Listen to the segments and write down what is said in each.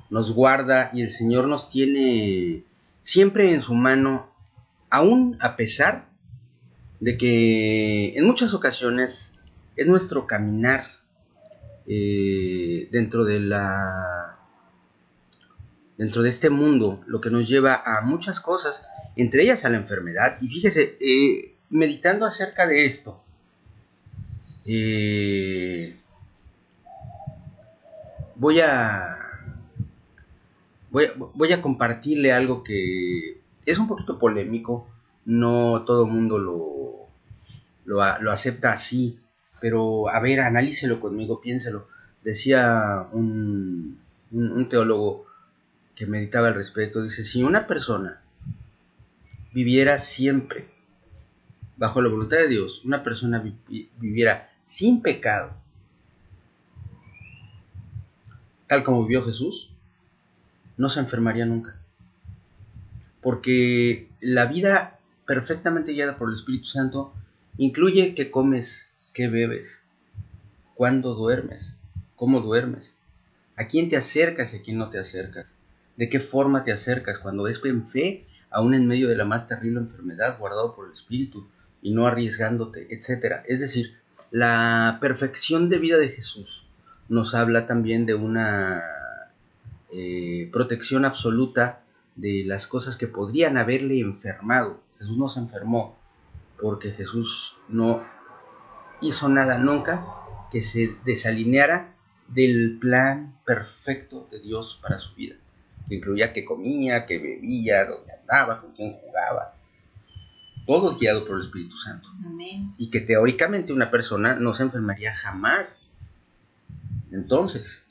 nos guarda y el Señor nos tiene siempre en su mano, aún a pesar de que en muchas ocasiones es nuestro caminar dentro de este mundo lo que nos lleva a muchas cosas, entre ellas a la enfermedad. Y fíjese, meditando acerca de esto, voy a compartirle algo que es un poquito polémico. No todo el mundo lo acepta así, pero a ver, analícelo conmigo, piénselo. Decía un teólogo que meditaba al respecto, dice: si una persona viviera siempre bajo la voluntad de Dios, una persona viviera sin pecado, tal como vivió Jesús, no se enfermaría nunca. Porque la vida perfectamente guiada por el Espíritu Santo incluye qué comes, qué bebes, cuándo duermes, cómo duermes, a quién te acercas y a quién no te acercas, de qué forma te acercas, cuando es en fe, aún en medio de la más terrible enfermedad, guardado por el Espíritu y no arriesgándote, etc. Es decir, la perfección de vida de Jesús nos habla también de una protección absoluta de las cosas que podrían haberle enfermado. Jesús no se enfermó porque Jesús no hizo nada nunca que se desalineara del plan perfecto de Dios para su vida, que incluía que comía, que bebía, dónde andaba, con quién jugaba, todo guiado por el Espíritu Santo. Amén. Y que teóricamente una persona no se enfermaría jamás. Entonces,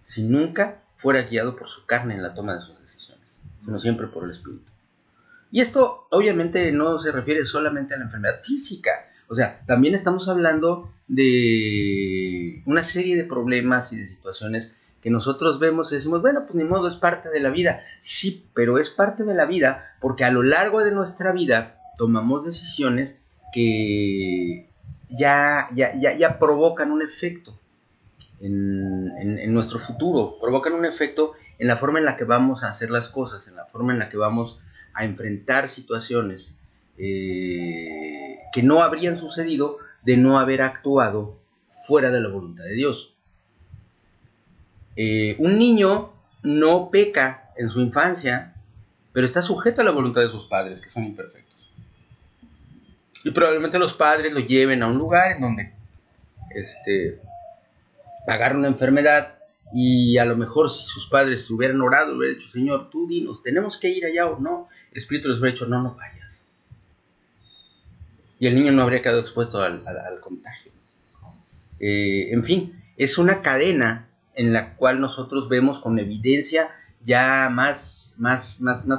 si nunca fuera guiado por su carne en la toma de sus decisiones, sino siempre por el Espíritu. Y esto obviamente no se refiere solamente a la enfermedad física, o sea, también estamos hablando de una serie de problemas y de situaciones que nosotros vemos y decimos, bueno, pues ni modo, es parte de la vida. Sí, pero es parte de la vida porque a lo largo de nuestra vida tomamos decisiones que ya provocan un efecto en nuestro futuro, provocan un efecto en la forma en la que vamos a hacer las cosas, en la forma en la que vamos a enfrentar situaciones que no habrían sucedido de no haber actuado fuera de la voluntad de Dios. Un niño no peca en su infancia, pero está sujeto a la voluntad de sus padres, que son imperfectos. Y probablemente los padres lo lleven a un lugar en donde agarra una enfermedad, y a lo mejor si sus padres hubieran orado, hubieran dicho, Señor, tú dinos, ¿tenemos que ir allá o no? El Espíritu les hubiera dicho, no, no vayas. Y el niño no habría quedado expuesto al contagio. En fin, es una cadena en la cual nosotros vemos con evidencia ya más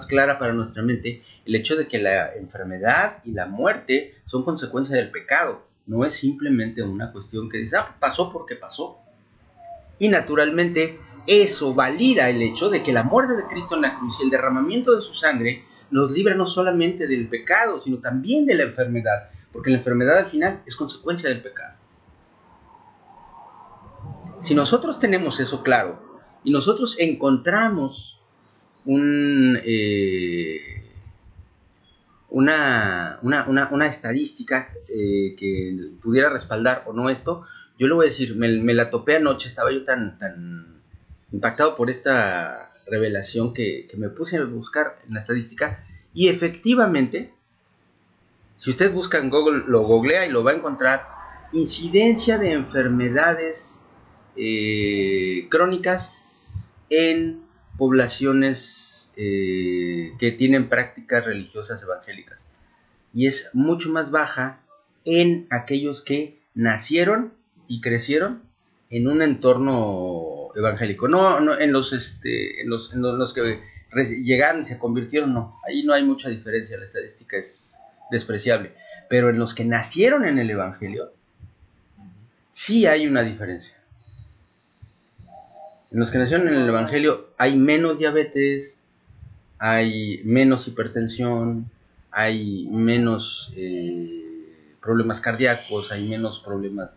clara para nuestra mente el hecho de que la enfermedad y la muerte son consecuencia del pecado. No es simplemente una cuestión que dice, pasó porque pasó. Y naturalmente eso valida el hecho de que la muerte de Cristo en la cruz y el derramamiento de su sangre nos libra no solamente del pecado, sino también de la enfermedad, porque la enfermedad al final es consecuencia del pecado. Si nosotros tenemos eso claro y nosotros encontramos una estadística que pudiera respaldar o no esto, yo le voy a decir, me la topé anoche, estaba yo tan impactado por esta revelación que me puse a buscar en la estadística, y efectivamente, si usted busca en Google, lo googlea y lo va a encontrar, incidencia de enfermedades crónicas en poblaciones que tienen prácticas religiosas evangélicas, y es mucho más baja en aquellos que nacieron y crecieron en un entorno evangélico, no en los que llegaron y se convirtieron, no, ahí no hay mucha diferencia, la estadística es despreciable, pero en los que nacieron en el evangelio sí hay una diferencia. En los que nacieron en el evangelio hay menos diabetes, hay menos hipertensión, hay menos problemas cardíacos, hay menos problemas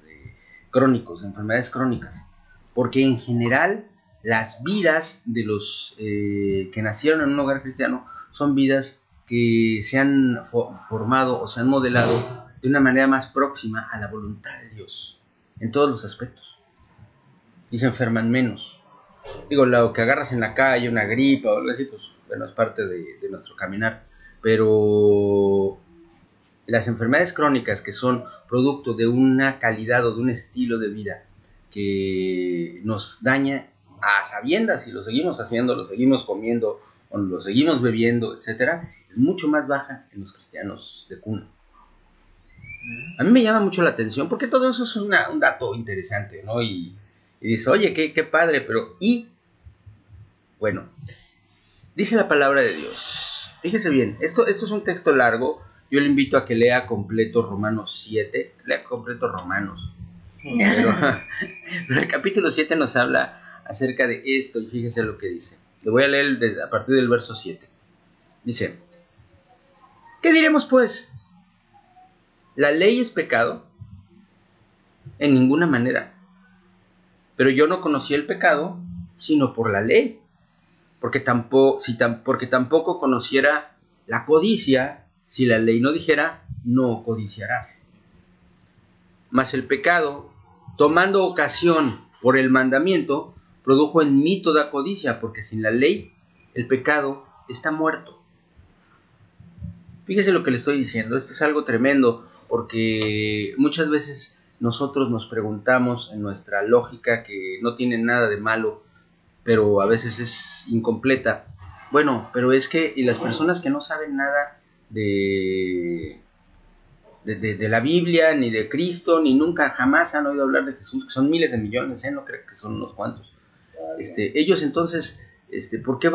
crónicos, de enfermedades crónicas, porque en general las vidas de los que nacieron en un hogar cristiano son vidas que se han formado o se han modelado de una manera más próxima a la voluntad de Dios, en todos los aspectos. Y se enferman menos. Digo, lo que agarras en la calle, una gripa o algo así, pues bueno, es parte de nuestro caminar. Pero las enfermedades crónicas que son producto de una calidad o de un estilo de vida que nos daña a sabiendas, si lo seguimos haciendo, lo seguimos comiendo o lo seguimos bebiendo, etcétera, es mucho más baja en los cristianos de cuna. A mí me llama mucho la atención porque todo eso es un dato interesante, ¿no? Y dices, oye, qué padre, pero bueno, dice la palabra de Dios. Fíjese bien, esto es un texto largo. Yo le invito a que lea completo Romanos 7, lea completo Romanos. Pero el capítulo 7 nos habla acerca de esto y fíjese lo que dice. Le voy a leer a partir del verso 7. Dice, ¿qué diremos pues? ¿La ley es pecado? En ninguna manera. Pero yo no conocí el pecado, sino por la ley. Porque tampoco conociera la codicia, si la ley no dijera, no codiciarás. Mas el pecado, tomando ocasión por el mandamiento, produjo en mí toda codicia, porque sin la ley el pecado está muerto. Fíjese lo que le estoy diciendo, esto es algo tremendo, porque muchas veces nosotros nos preguntamos en nuestra lógica, que no tiene nada de malo, pero a veces es incompleta. Bueno, pero es que y las personas que no saben nada de la Biblia, ni de Cristo, ni nunca, jamás han oído hablar de Jesús, que son miles de millones, no creo que son unos cuantos. Ellos entonces, ¿por qué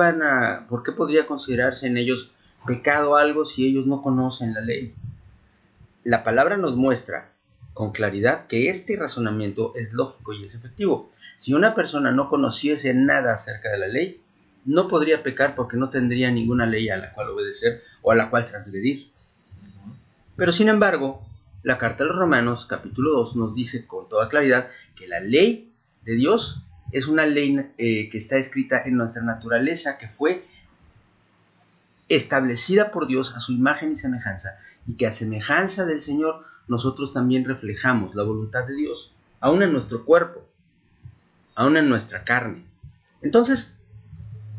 podría considerarse en ellos pecado algo si ellos no conocen la ley? La palabra nos muestra con claridad que este razonamiento es lógico y es efectivo. Si una persona no conociese nada acerca de la ley, no podría pecar porque no tendría ninguna ley a la cual obedecer o a la cual transgredir. Pero sin embargo, la carta a los Romanos, capítulo 2, nos dice con toda claridad que la ley de Dios es una ley que está escrita en nuestra naturaleza, que fue establecida por Dios a su imagen y semejanza, y que a semejanza del Señor nosotros también reflejamos la voluntad de Dios, aún en nuestro cuerpo, aún en nuestra carne. Entonces,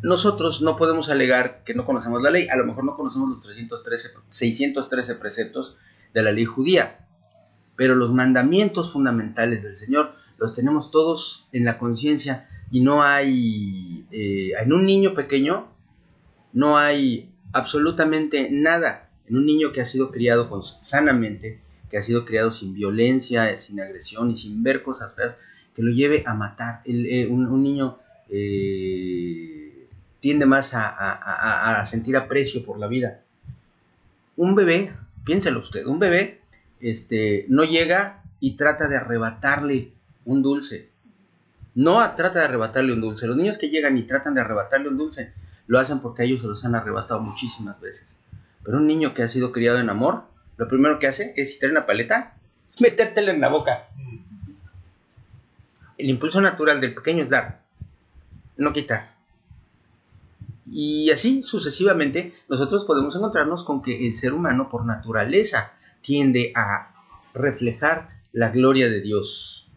nosotros no podemos alegar que no conocemos la ley. A lo mejor no conocemos los 613 preceptos de la ley judía, pero los mandamientos fundamentales del Señor los tenemos todos en la conciencia, y no hay, en un niño pequeño, no hay absolutamente nada. En un niño que ha sido criado sanamente, que ha sido criado sin violencia, sin agresión y sin ver cosas feas que lo lleve a matar. Un niño tiende más a sentir aprecio por la vida. Un bebé, piénselo usted, un bebé no llega y trata de arrebatarle un dulce. No trata de arrebatarle un dulce. Los niños que llegan y tratan de arrebatarle un dulce lo hacen porque a ellos se los han arrebatado muchísimas veces. Pero un niño que ha sido criado en amor, lo primero que hace es, si trae una paleta, es metértela en la boca. El impulso natural del pequeño es dar, no quitar. Y así sucesivamente nosotros podemos encontrarnos con que el ser humano por naturaleza tiende a reflejar la gloria de Dios.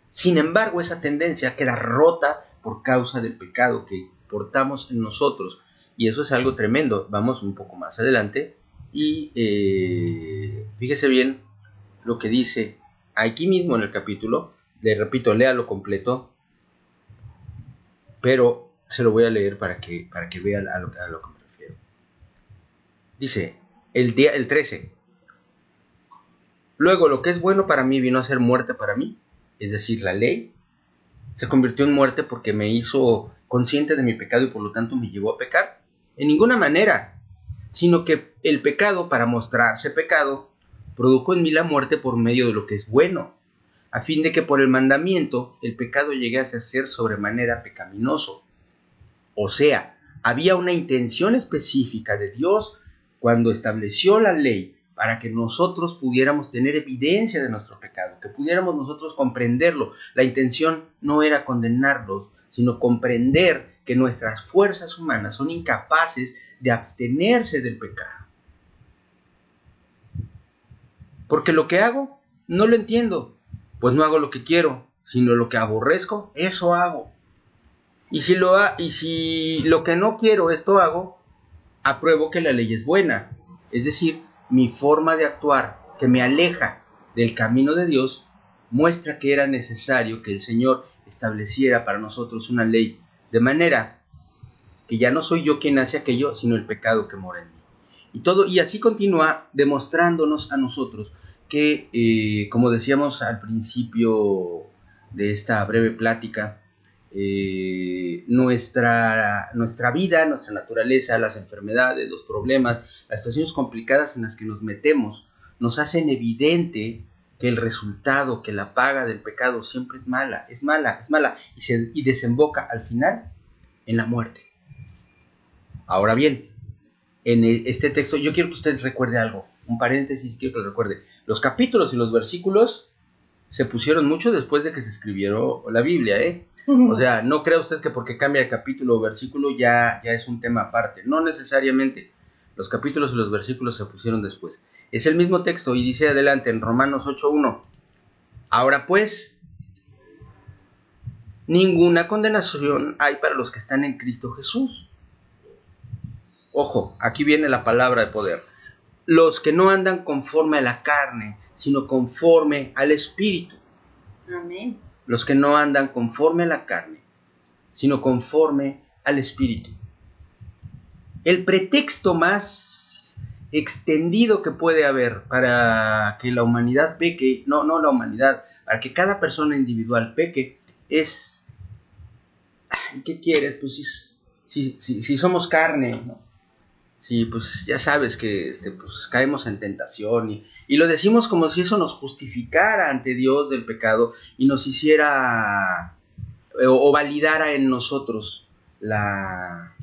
Sin embargo, esa tendencia queda rota por causa del pecado que portamos en nosotros, y eso es algo tremendo. Vamos un poco más adelante y fíjese bien lo que dice aquí mismo en el capítulo. Le repito, léalo completo, pero se lo voy a leer para que vean a lo que me refiero. Dice el 13: luego lo que es bueno para mí vino a ser muerte para mí, es decir, la ley se convirtió en muerte porque me hizo consciente de mi pecado y por lo tanto me llevó a pecar. En ninguna manera, sino que el pecado, para mostrarse pecado, produjo en mí la muerte por medio de lo que es bueno, a fin de que por el mandamiento el pecado llegase a ser sobremanera pecaminoso. O sea, había una intención específica de Dios cuando estableció la ley para que nosotros pudiéramos tener evidencia de nuestro pecado, que pudiéramos nosotros comprenderlo. La intención no era condenarlos, sino comprender que nuestras fuerzas humanas son incapaces de abstenerse del pecado. Porque lo que hago, no lo entiendo, pues no hago lo que quiero, sino lo que aborrezco, eso hago. Y si lo que no quiero, esto hago, apruebo que la ley es buena. Es decir, mi forma de actuar, que me aleja del camino de Dios, muestra que era necesario que el Señor estableciera para nosotros una ley, de manera que ya no soy yo quien hace aquello, sino el pecado que mora en mí. Y así continúa demostrándonos a nosotros que, como decíamos al principio de esta breve plática, nuestra vida, nuestra naturaleza, las enfermedades, los problemas, las situaciones complicadas en las que nos metemos, nos hacen evidente que el resultado, que la paga del pecado siempre es mala, y desemboca al final en la muerte. Ahora bien, en este texto yo quiero que usted recuerde algo, un paréntesis, quiero que lo recuerde. Los capítulos y los versículos se pusieron mucho después de que se escribió la Biblia, ¿eh? O sea, no crea usted que porque cambia de capítulo o versículo ya es un tema aparte. No necesariamente. Los capítulos y los versículos se pusieron después. Es el mismo texto y dice adelante en Romanos 8:1. Ahora pues, ninguna condenación hay para los que están en Cristo Jesús. Ojo, aquí viene la palabra de poder. Los que no andan conforme a la carne, sino conforme al Espíritu. Amén. Los que no andan conforme a la carne, sino conforme al Espíritu. El pretexto más extendido que puede haber para que la humanidad peque, no la humanidad, para que cada persona individual peque, es, ¿qué quieres? Pues si somos carne, ¿no? Sí, pues ya sabes que pues caemos en tentación y lo decimos como si eso nos justificara ante Dios del pecado y nos hiciera o validara en nosotros la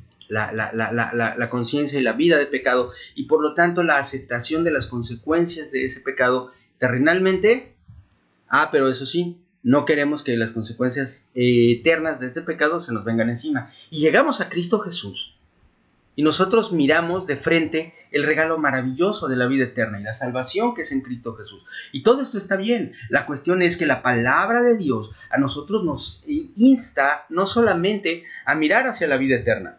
conciencia y la vida de pecado y por lo tanto la aceptación de las consecuencias de ese pecado terrenalmente. Pero eso sí, no queremos que las consecuencias eternas de este pecado se nos vengan encima. Y llegamos a Cristo Jesús. Y nosotros miramos de frente el regalo maravilloso de la vida eterna y la salvación que es en Cristo Jesús. Y todo esto está bien. La cuestión es que la palabra de Dios a nosotros nos insta no solamente a mirar hacia la vida eterna,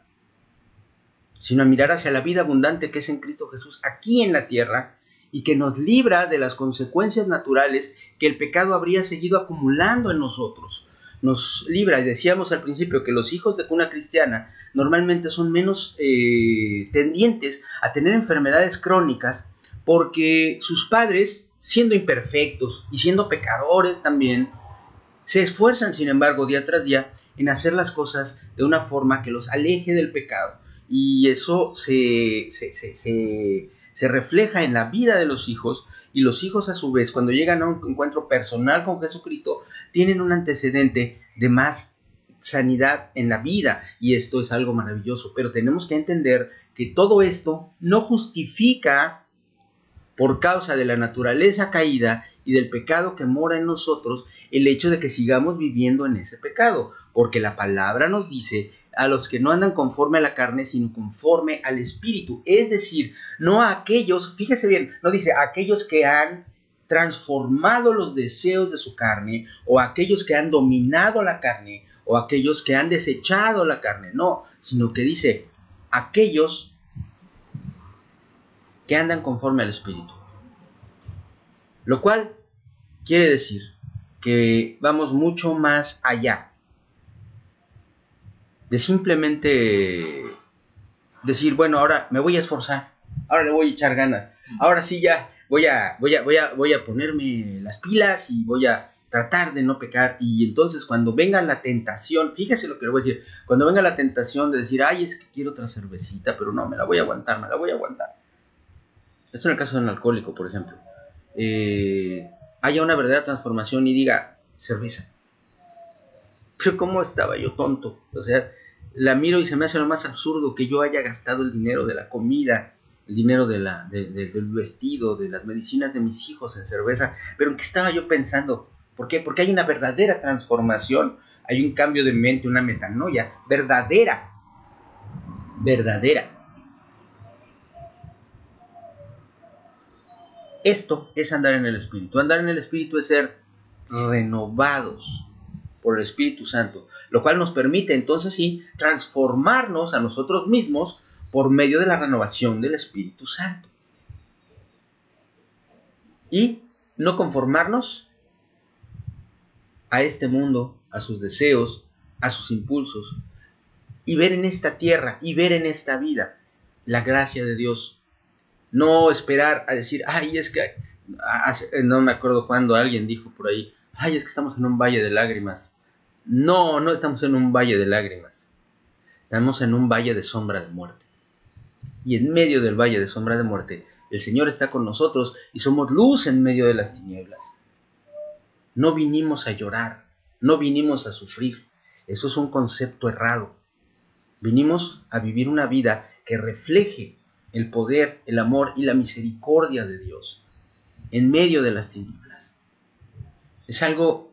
sino a mirar hacia la vida abundante que es en Cristo Jesús aquí en la tierra y que nos libra de las consecuencias naturales que el pecado habría seguido acumulando en nosotros. Nos libra, y decíamos al principio que los hijos de cuna cristiana normalmente son menos tendientes a tener enfermedades crónicas porque sus padres, siendo imperfectos y siendo pecadores también, se esfuerzan sin embargo día tras día en hacer las cosas de una forma que los aleje del pecado y eso se refleja en la vida de los hijos. Y los hijos a su vez, cuando llegan a un encuentro personal con Jesucristo, tienen un antecedente de más sanidad en la vida, y esto es algo maravilloso, pero tenemos que entender que todo esto no justifica, por causa de la naturaleza caída y del pecado que mora en nosotros, el hecho de que sigamos viviendo en ese pecado, porque la palabra nos dice a los que no andan conforme a la carne, sino conforme al Espíritu. Es decir, no a aquellos, fíjese bien, no dice a aquellos que han transformado los deseos de su carne, o a aquellos que han dominado la carne, o a aquellos que han desechado la carne, no, sino que dice aquellos que andan conforme al Espíritu. Lo cual quiere decir que vamos mucho más allá de simplemente decir, bueno, ahora me voy a esforzar, ahora le voy a echar ganas, ahora sí ya voy a ponerme las pilas y voy a tratar de no pecar. Y entonces cuando venga la tentación, fíjese lo que le voy a decir, cuando venga la tentación de decir, es que quiero otra cervecita, pero no, me la voy a aguantar. Esto en el caso de un alcohólico, por ejemplo. Haya una verdadera transformación y diga, cerveza. Pero cómo estaba yo tonto, o sea, la miro y se me hace lo más absurdo que yo haya gastado el dinero de la comida el dinero del vestido, de las medicinas de mis hijos en cerveza. Pero ¿en qué estaba yo pensando? ¿Por qué? Porque hay una verdadera transformación, hay un cambio de mente, una metanoia verdadera. Esto es andar en el Espíritu. Andar en el Espíritu es ser renovados por el Espíritu Santo, lo cual nos permite entonces sí transformarnos a nosotros mismos por medio de la renovación del Espíritu Santo. Y no conformarnos a este mundo, a sus deseos, a sus impulsos, y ver en esta tierra y ver en esta vida la gracia de Dios. No esperar a decir, ay, es que, no me acuerdo cuando alguien dijo por ahí, ay, es que estamos en un valle de lágrimas. No, no estamos en un valle de lágrimas. Estamos en un valle de sombra de muerte. Y en medio del valle de sombra de muerte, el Señor está con nosotros y somos luz en medio de las tinieblas. No vinimos a llorar, no vinimos a sufrir. Eso es un concepto errado. Vinimos a vivir una vida que refleje el poder, el amor y la misericordia de Dios en medio de las tinieblas. Es algo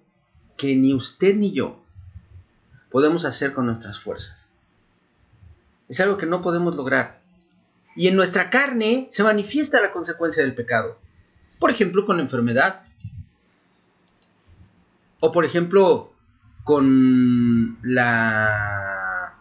que ni usted ni yo podemos hacer con nuestras fuerzas. Es algo que no podemos lograr. Y en nuestra carne se manifiesta la consecuencia del pecado. Por ejemplo, con enfermedad. O por ejemplo, con la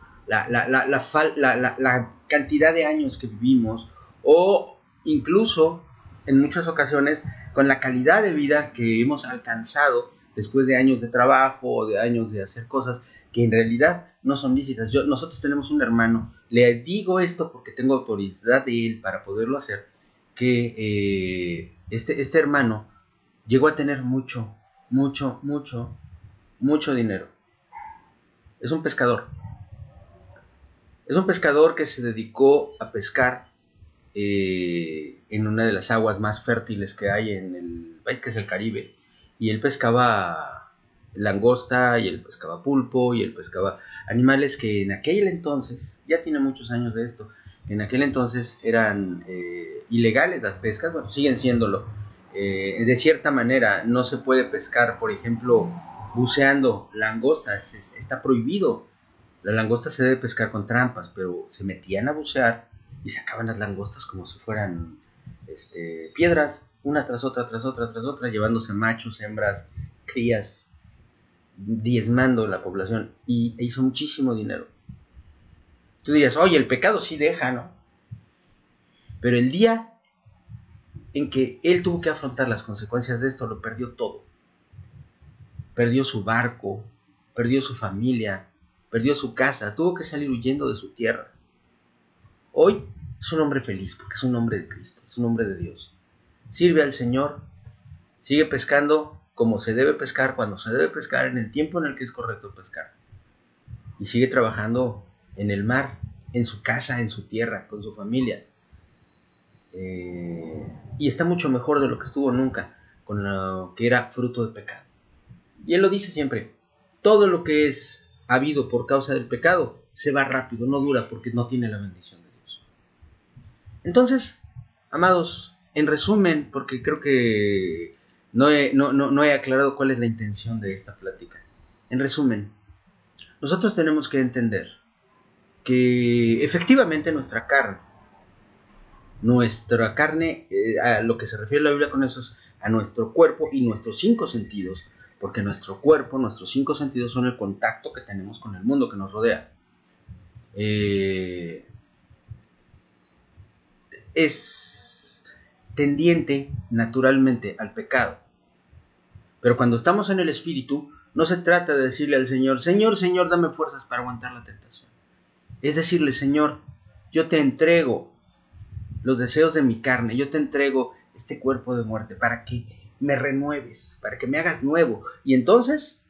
cantidad de años que vivimos. O incluso, en muchas ocasiones, con la calidad de vida que hemos alcanzado después de años de trabajo o de años de hacer cosas que en realidad no son lícitas. Nosotros tenemos un hermano, le digo esto porque tengo autoridad de él para poderlo hacer, que este hermano llegó a tener mucho dinero. Es un pescador. Es un pescador que se dedicó a pescar en una de las aguas más fértiles que hay en el país, que es el Caribe. Y él pescaba langosta, y él pescaba pulpo, y él pescaba animales que en aquel entonces, ya tiene muchos años de esto, en aquel entonces eran ilegales las pescas, bueno, siguen siéndolo. De cierta manera no se puede pescar, por ejemplo, buceando langosta, está prohibido. La langosta se debe pescar con trampas, pero se metían a bucear y sacaban las langostas como si fueran piedras, una tras otra, llevándose machos, hembras, crías, diezmando la población, y hizo muchísimo dinero. Tú dirías, oye, el pecado sí deja, ¿no? Pero el día en que él tuvo que afrontar las consecuencias de esto, lo perdió todo. Perdió su barco, perdió su familia, perdió su casa, tuvo que salir huyendo de su tierra. Hoy es un hombre feliz porque es un hombre de Cristo, es un hombre de Dios. Sirve al Señor, sigue pescando como se debe pescar, cuando se debe pescar, en el tiempo en el que es correcto pescar. Y sigue trabajando en el mar, en su casa, en su tierra, con su familia. Y está mucho mejor de lo que estuvo nunca, con lo que era fruto de pecado. Y él lo dice siempre, todo lo que es habido por causa del pecado se va rápido, no dura, porque no tiene la bendición de Dios. Entonces, amados, en resumen, porque creo que no he aclarado cuál es la intención de esta plática. En resumen, nosotros tenemos que entender que efectivamente nuestra carne, a lo que se refiere la Biblia con eso es a nuestro cuerpo y nuestros 5 sentidos, porque nuestro cuerpo, nuestros 5 sentidos son el contacto que tenemos con el mundo que nos rodea. Es tendiente naturalmente al pecado. Pero cuando estamos en el Espíritu, no se trata de decirle al Señor, Señor, dame fuerzas para aguantar la tentación. Es decirle, Señor, yo te entrego los deseos de mi carne, yo te entrego este cuerpo de muerte para que me renueves, para que me hagas nuevo. Y entonces,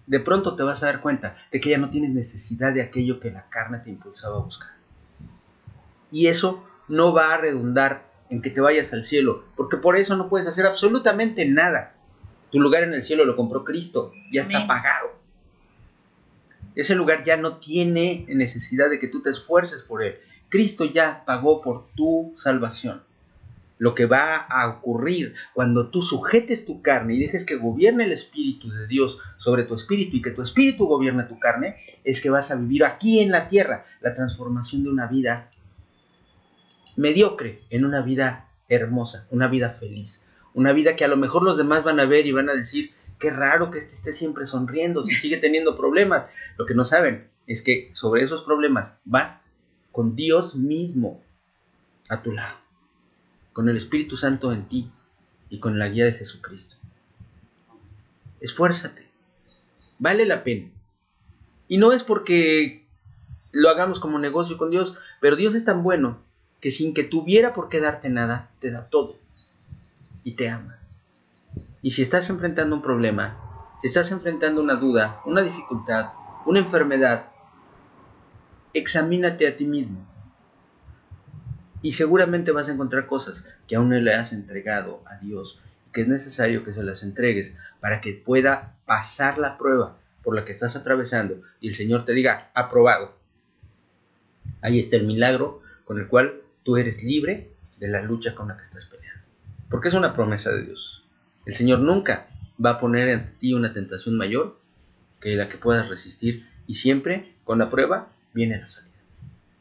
de pronto te vas a dar cuenta de que ya no tienes necesidad de aquello que la carne te impulsaba a buscar. Y eso no va a redundar en que te vayas al cielo, porque por eso no puedes hacer absolutamente nada. Tu lugar en el cielo lo compró Cristo, ya está pagado. Ese lugar ya no tiene necesidad de que tú te esfuerces por él. Cristo ya pagó por tu salvación. Lo que va a ocurrir cuando tú sujetes tu carne y dejes que gobierne el Espíritu de Dios sobre tu espíritu y que tu espíritu gobierne tu carne, es que vas a vivir aquí en la tierra la transformación de una vida mediocre en una vida hermosa, una vida feliz, una vida que a lo mejor los demás van a ver y van a decir, qué raro que esté siempre sonriendo, si sigue teniendo problemas. Lo que no saben es que sobre esos problemas vas con Dios mismo a tu lado, con el Espíritu Santo en ti y con la guía de Jesucristo. Esfuérzate, vale la pena. Y no es porque lo hagamos como negocio con Dios, pero Dios es tan bueno que sin que tuviera por qué darte nada, te da todo y te ama. Y si estás enfrentando un problema, si estás enfrentando una duda, una dificultad, una enfermedad, examínate a ti mismo. Y seguramente vas a encontrar cosas que aún no le has entregado a Dios, que es necesario que se las entregues para que pueda pasar la prueba por la que estás atravesando y el Señor te diga, aprobado. Ahí está el milagro con el cual tú eres libre de la lucha con la que estás peleando. Porque es una promesa de Dios. El Señor nunca va a poner ante ti una tentación mayor que la que puedas resistir, y siempre con la prueba viene la salida.